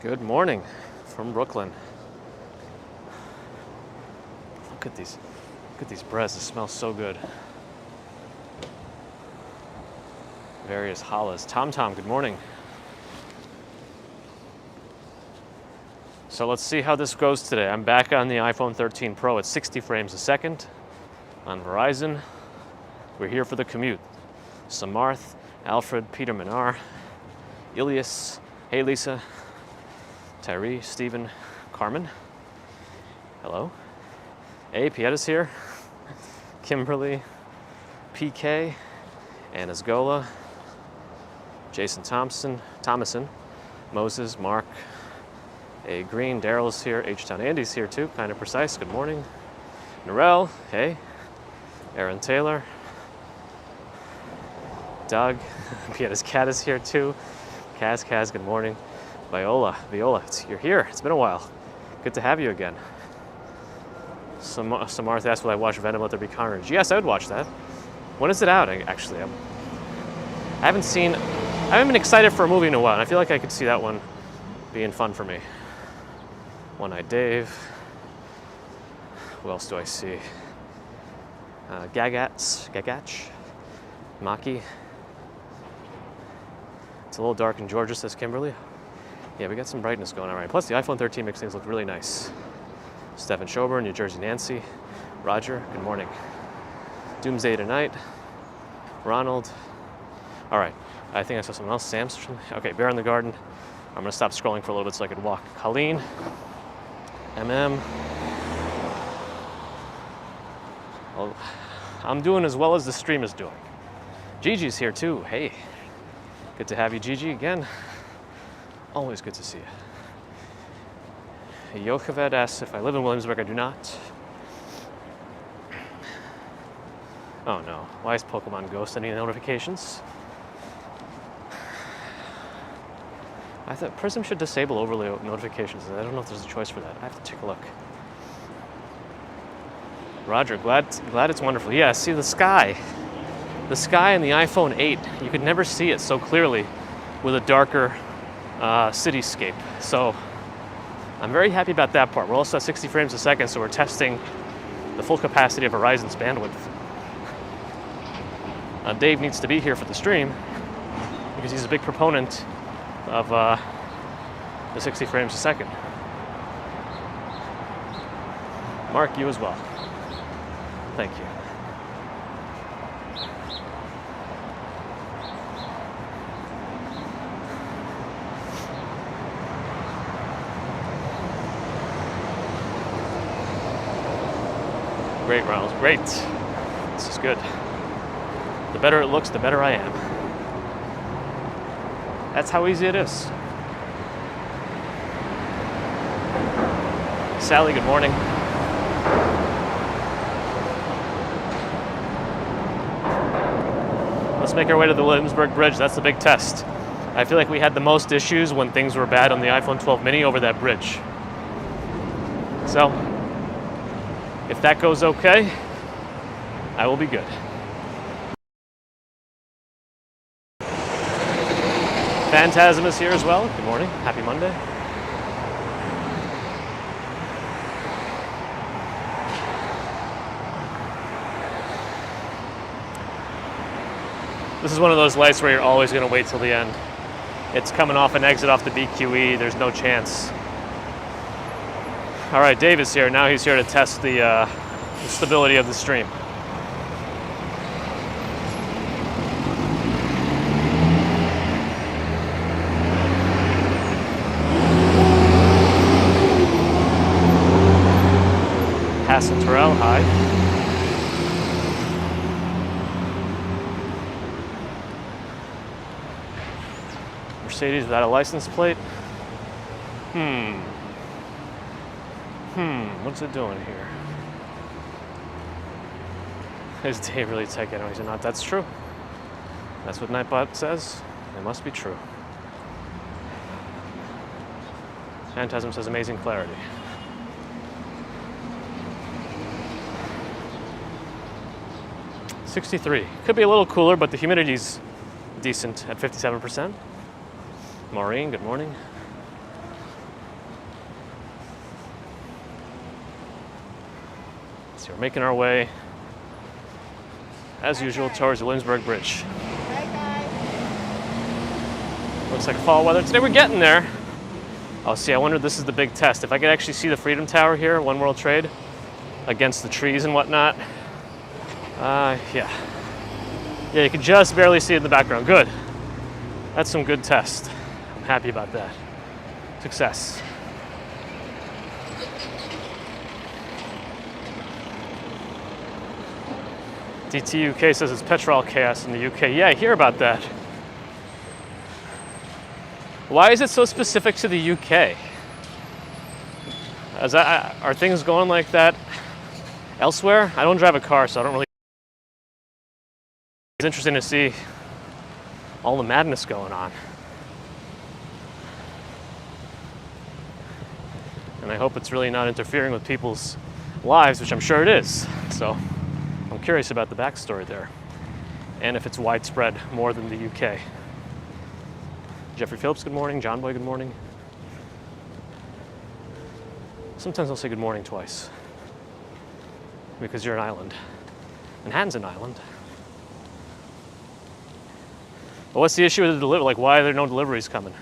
Good morning from Brooklyn. Look at these breads. They smell so good. Various challahs. Tom, good morning. So let's see how this goes today. I'm back on the iPhone 13 Pro at 60 frames a second on Verizon. We're here for the commute. Samarth, Alfred, Peter Minar, Ilias, hey Lisa, Tyree, Stephen, Carmen, hello. Hey, Pietta's here. Kimberly, PK, Anna Sgola, Jason Thomason, Moses, Mark, A. Green, Daryl's here, H-Town Andy's here too, kind of precise, good morning. Narelle, hey. Aaron Taylor, Doug, Pietta's cat is here too. Kaz, good morning. Viola, you're here. It's been a while. Good to have you again. Samarth asked, will I watch Venom Let There Be Carnage? Yes, I would watch that. When is it out, actually? I haven't been excited for a movie in a while, and I feel like I could see that one being fun for me. One-Eyed Dave. Who else do I see? Gagach, Maki. It's a little dark in Georgia, says Kimberly. Yeah, we got some brightness going on, right? Plus, the iPhone 13 makes things look really nice. Stephen Schober, New Jersey Nancy. Roger, good morning. Doomsday Tonight. Ronald. All right, I think I saw someone else. Sam's. Okay, Bear in the Garden. I'm gonna stop scrolling for a little bit so I could walk. Colleen. MM. Well, I'm doing as well as the stream is doing. Gigi's here too. Hey, good to have you, Gigi, again. Always good to see you. Yocheved asks if I live in Williamsburg. I do not. Oh no, why is Pokemon Go sending notifications? I thought Prism should disable overlay notifications. I don't know if there's a choice for that. I have to take a look. Roger, glad it's wonderful. Yeah, see the sky. The sky in the iPhone 8, you could never see it so clearly with a darker cityscape. So I'm very happy about that part. We're also at 60 frames a second, so we're testing the full capacity of Verizon's bandwidth. Dave needs to be here for the stream because he's a big proponent of the 60 frames a second. Mark, you as well. Thank you. Great, Ronald. Great. This is good. The better it looks, the better I am. That's how easy it is. Sally, good morning. Let's make our way to the Williamsburg Bridge. That's the big test. I feel like we had the most issues when things were bad on the iPhone 12 mini over that bridge. So, if that goes okay, I will be good. Phantasm is here as well. Good morning. Happy Monday. This is one of those lights where you're always going to wait till the end. It's coming off an exit off the BQE. There's no chance. All right, Dave is here. Now he's here to test the stability of the stream. Hassan Terrell, hi. Mercedes without a license plate. What's it doing here? Is Dave really tech anyways or not? That's true. That's what Nightbot says. It must be true. Phantasm says amazing clarity. $63. Could be a little cooler, but the humidity's decent at 57%. Maureen, good morning. So we're making our way, as usual, towards the Williamsburg Bridge. Looks like fall weather. Today we're getting there. Oh, see, I wonder if this is the big test. If I could actually see the Freedom Tower here, One World Trade, against the trees and whatnot. Yeah, you can just barely see it in the background. Good. That's some good test. I'm happy about that. Success. DTUK says it's petrol chaos in the UK. Yeah, I hear about that. Why is it so specific to the UK? Are things going like that elsewhere? I don't drive a car, so I don't really. It's interesting to see all the madness going on. And I hope it's really not interfering with people's lives, which I'm sure it is. So I'm curious about the backstory there, and if it's widespread more than the UK. Jeffrey Phillips, good morning. John Boy, good morning. Sometimes I'll say good morning twice, because you're an island. Manhattan's an island. But what's the issue with the delivery? Like, why are there no deliveries coming?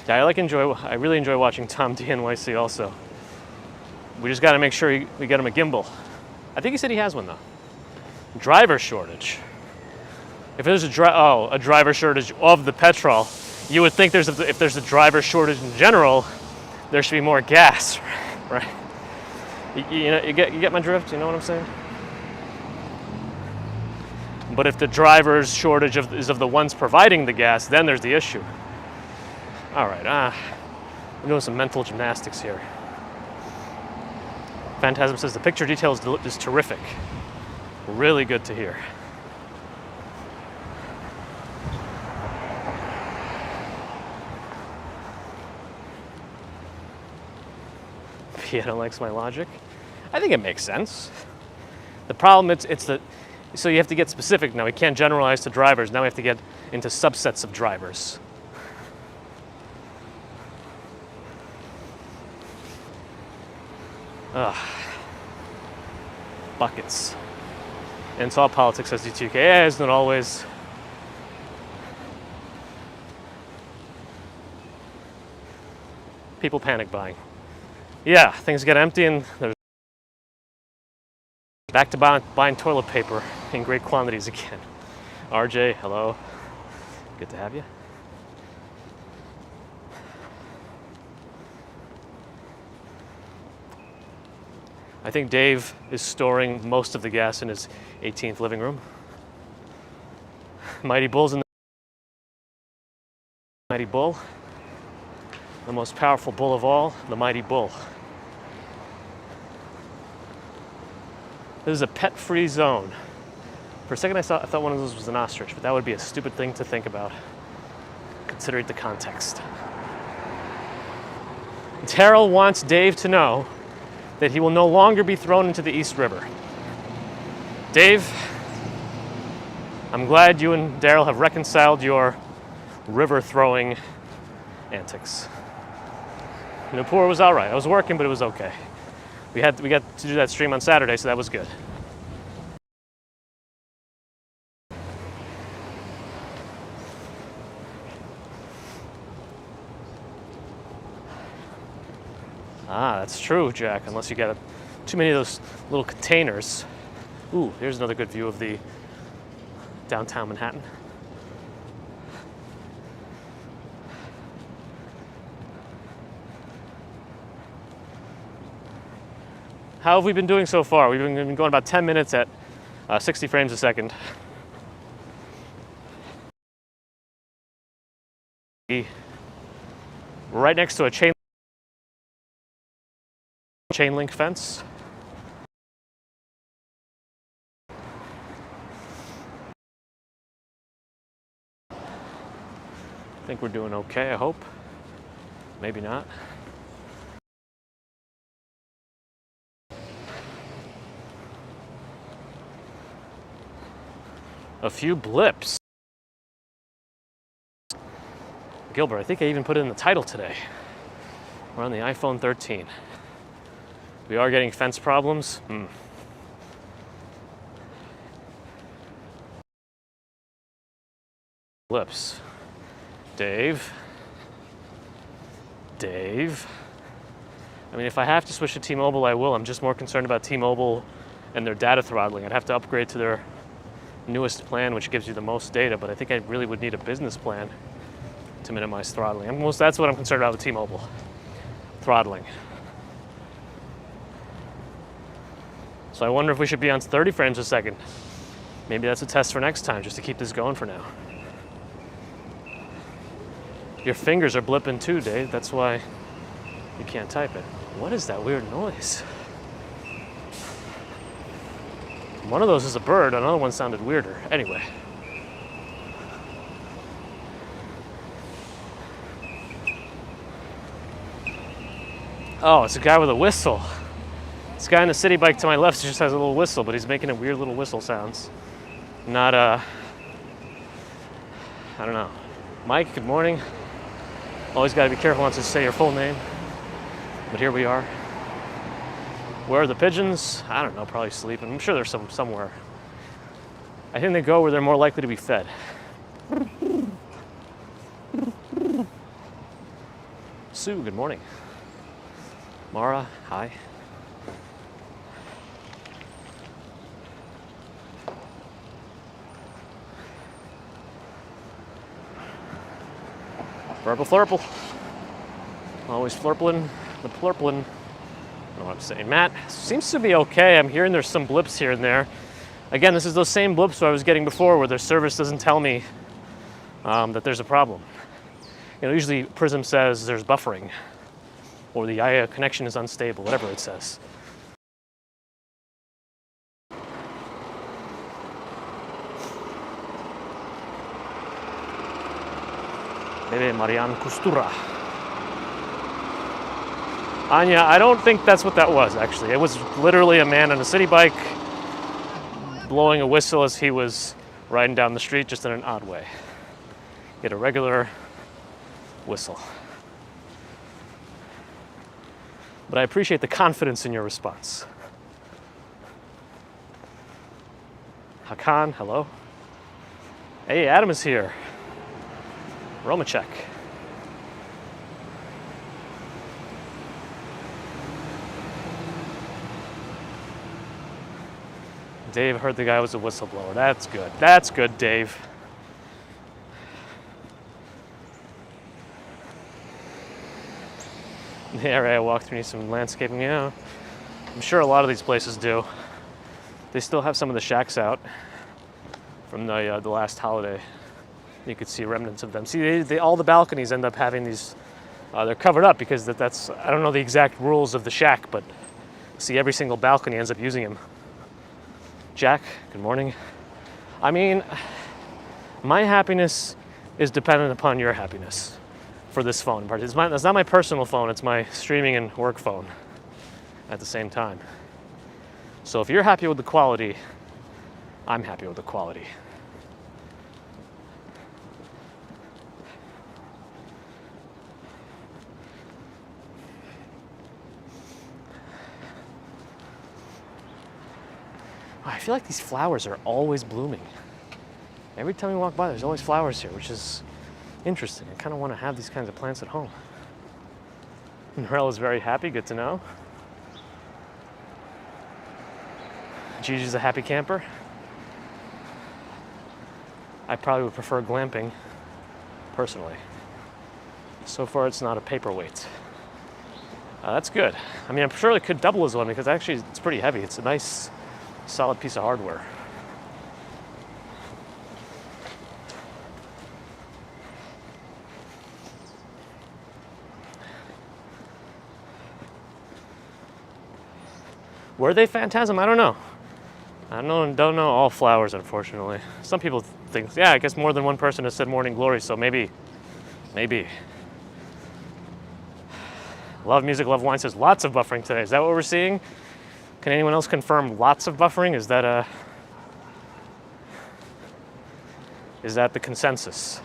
Yeah, I really enjoy watching Tom DNYC also. We just got to make sure we get him a gimbal. I think he said he has one though. Driver shortage. If there's a driver shortage of the petrol, you would think if there's a driver shortage in general, there should be more gas, right? You get my drift? You know what I'm saying? But if the driver's shortage is of the ones providing the gas, then there's the issue. All right, I'm doing some mental gymnastics here. Phantasm says the picture detail is terrific. Really good to hear. Piano likes my logic. I think it makes sense. The problem so you have to get specific now. We can't generalize to drivers. Now we have to get into subsets of drivers. Ugh. Buckets. And it's all politics, says DTK. Yeah, isn't it always? People panic buying. Yeah, things get empty and there's back to buying toilet paper in great quantities again. RJ, hello. Good to have you. I think Dave is storing most of the gas in his 18th living room. Mighty Bull's in the Mighty Bull. The most powerful bull of all, the Mighty Bull. This is a pet-free zone. For a second I thought one of those was an ostrich, but that would be a stupid thing to think about, considering the context. Terrell wants Dave to know that he will no longer be thrown into the East River. Dave, I'm glad you and Daryl have reconciled your river throwing antics. Nupur was all right. I was working, but it was okay. We got to do that stream on Saturday, so that was good. Ah, that's true, Jack, unless you get too many of those little containers. Ooh, here's another good view of the downtown Manhattan. How have we been doing so far? We've been going about 10 minutes at 60 frames a second. We're right next to a chain link fence. I think we're doing okay, I hope. Maybe not. A few blips. Gilbert. I think I even put it in the title today. We're on the iPhone 13. We are getting fence problems. Lips. Dave. I mean, if I have to switch to T-Mobile, I will. I'm just more concerned about T-Mobile and their data throttling. I'd have to upgrade to their newest plan, which gives you the most data, but I think I really would need a business plan to minimize throttling. That's what I'm concerned about with T-Mobile. Throttling. So I wonder if we should be on 30 frames a second. Maybe that's a test for next time, just to keep this going for now. Your fingers are blipping too, Dave. That's why you can't type it. What is that weird noise? One of those is a bird, another one sounded weirder. Anyway. Oh, it's a guy with a whistle. This guy in the city bike to my left just has a little whistle, but he's making a weird little whistle sounds. Not, I don't know. Mike, good morning. Always got to be careful not to say your full name. But here we are. Where are the pigeons? I don't know, probably sleeping. I'm sure there's some somewhere. I think they go where they're more likely to be fed. Sue, good morning. Mara, hi. Flurple, flurple. Always flurpling, the plurpling. I don't know what I'm saying. Matt, seems to be okay. I'm hearing there's some blips here and there. Again, this is those same blips I was getting before where their service doesn't tell me that there's a problem. You know, usually Prism says there's buffering or the connection is unstable, whatever it says. Bebe Marian Costura. Anya, I don't think that's what that was, actually. It was literally a man on a city bike blowing a whistle as he was riding down the street, just in an odd way. He had a regular whistle. But I appreciate the confidence in your response. Hakan, hello. Hey, Adam is here. Romacek. Dave heard the guy was a whistleblower. That's good. That's good, Dave. The area I walked through needs some landscaping. Yeah, I'm sure a lot of these places do. They still have some of the shacks out from the last holiday. You could see remnants of them. See, all the balconies end up having these. They're covered up because that's. I don't know the exact rules of the shack, but see, every single balcony ends up using them. Jack, good morning. I mean, my happiness is dependent upon your happiness for this phone. It's not my personal phone, it's my streaming and work phone at the same time. So if you're happy with the quality, I'm happy with the quality. I feel like these flowers are always blooming. Every time we walk by, there's always flowers here, which is interesting. I kind of want to have these kinds of plants at home. Norel is very happy, good to know. Gigi's a happy camper. I probably would prefer glamping, personally. So far, it's not a paperweight. That's good. I mean, I'm sure it could double as one because actually it's pretty heavy. It's a nice, solid piece of hardware. Were they phantasm? I don't know. I don't know all flowers, unfortunately. Some people think, yeah, I guess more than one person has said morning glory, so maybe. Love music, love wine says lots of buffering today. Is that what we're seeing? Can anyone else confirm lots of buffering? Is that the consensus?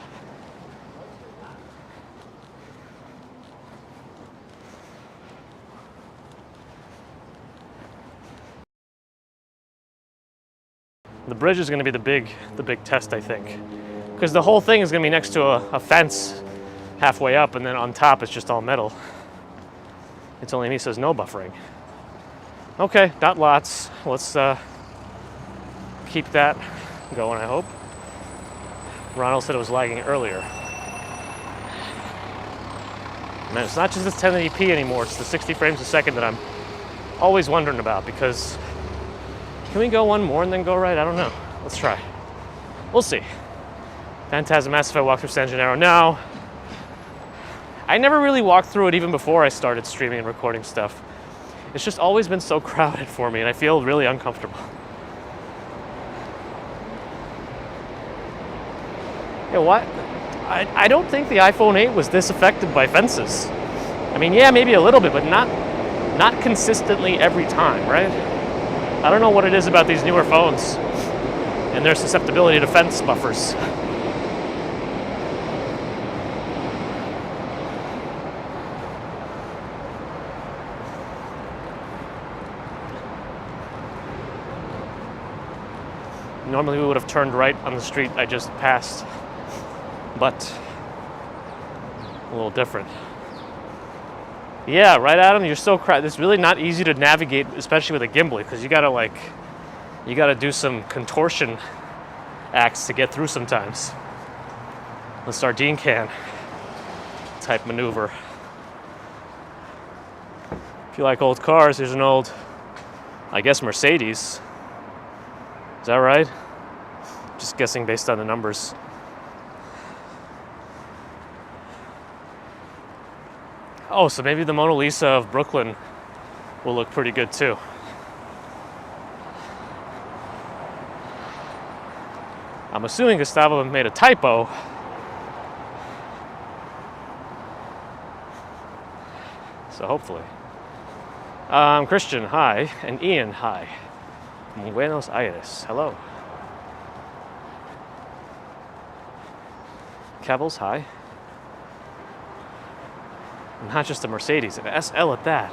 The bridge is going to be the big test, I think, because the whole thing is going to be next to a fence halfway up, and then on top it's just all metal. It's only me says no buffering. Okay, not lots. Let's keep that going, I hope. Ronald said it was lagging earlier. Man, it's not just this 1080p anymore, it's the 60 frames a second that I'm always wondering about, because can we go one more and then go right? I don't know. Let's try. We'll see. Phantasm Mass Effect walkthrough San Gennaro. Now, I never really walked through it even before I started streaming and recording stuff. It's just always been so crowded for me, and I feel really uncomfortable. You know what? I don't think the iPhone 8 was this affected by fences. I mean, yeah, maybe a little bit, but not consistently every time, right? I don't know what it is about these newer phones and their susceptibility to fence buffers. Normally we would have turned right on the street I just passed, but a little different. Yeah, right, Adam, you're so crowded. It's really not easy to navigate, especially with a gimbal, because you gotta do some contortion acts to get through sometimes. The sardine can type maneuver. If you like old cars, here's an old, I guess, Mercedes. Is that right? Just guessing based on the numbers. Oh, so maybe the Mona Lisa of Brooklyn will look pretty good too. I'm assuming Gustavo made a typo. So hopefully. Christian, hi. And Ian, hi. From Buenos Aires, hello. Kevels, hi. Not just a Mercedes, an SL at that.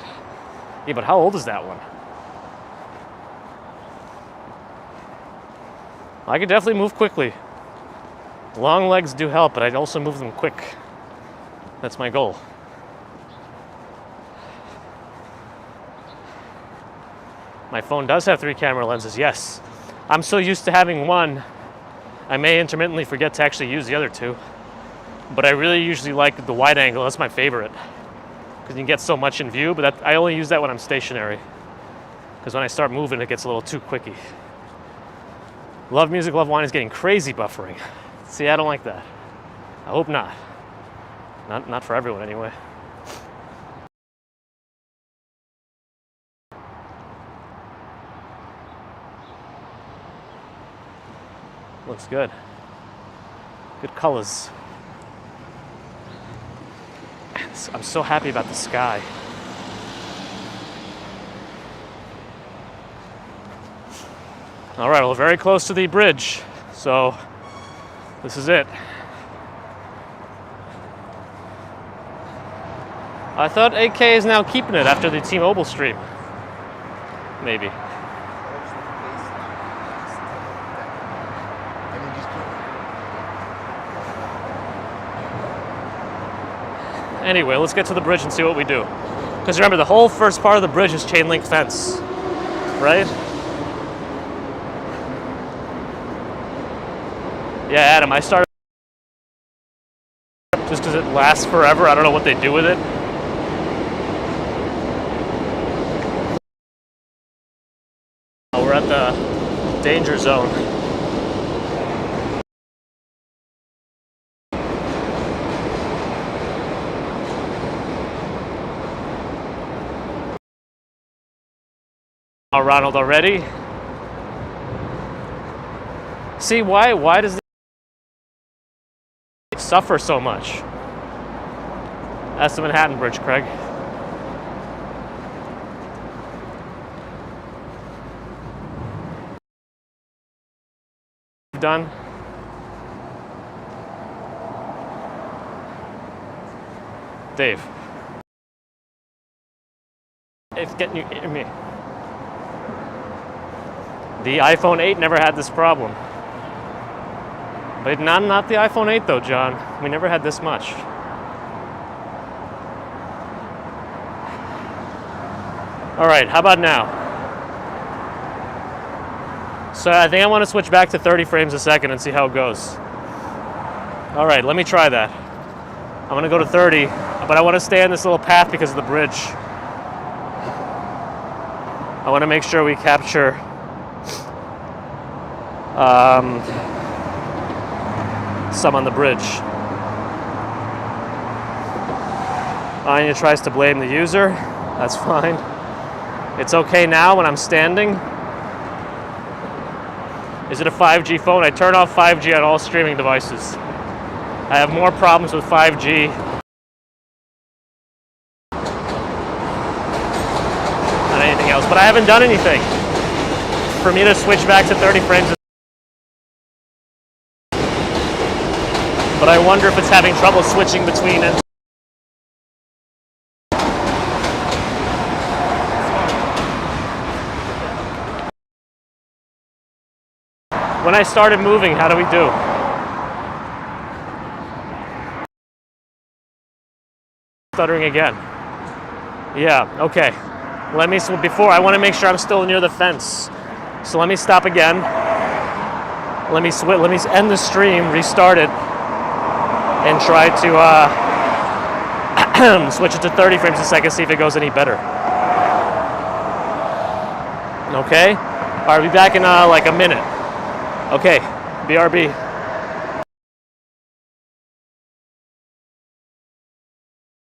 Yeah, but how old is that one? I could definitely move quickly. Long legs do help, but I'd also move them quick. That's my goal. My phone does have 3 camera lenses, yes. I'm so used to having one, I may intermittently forget to actually use the other 2. But I really usually like the wide angle, that's my favorite. Because you can get so much in view, but I only use that when I'm stationary. Because when I start moving, it gets a little too quickie. Love Music, Love Wine is getting crazy buffering. See, I don't like that. I hope not. Not for everyone, anyway. Looks good. Good colors. I'm so happy about the sky. All right, we're very close to the bridge, so this is it. I thought AK is now keeping it after the T-Mobile stream. Maybe. Anyway, let's get to the bridge and see what we do. Because remember, the whole first part of the bridge is chain link fence, right? Yeah, Adam, I started just because it lasts forever. I don't know what they do with it. Oh, we're at the danger zone. Oh, Ronald already? See, why does it suffer so much? That's the Manhattan Bridge, Craig. Done? Dave. It's getting you, me. The iPhone 8 never had this problem. But not the iPhone 8 though, John. We never had this much. All right, how about now? So I think I want to switch back to 30 frames a second and see how it goes. All right, let me try that. I'm gonna go to 30, but I want to stay on this little path because of the bridge. I want to make sure we capture some on the bridge. Anya tries to blame the user. That's fine. It's okay now when I'm standing. Is it a 5G phone? I turn off 5G on all streaming devices. I have more problems with 5G than anything else, but I haven't done anything for me to switch back to 30 frames. But I wonder if it's having trouble switching between it. When I started moving, how do we do? Stuttering again. Yeah, okay. Before, I want to make sure I'm still near the fence. So let me stop again. Let me end the stream, restart it, and try to switch it to 30 frames a second, see if it goes any better. Okay? All right, be back in like a minute. Okay, BRB.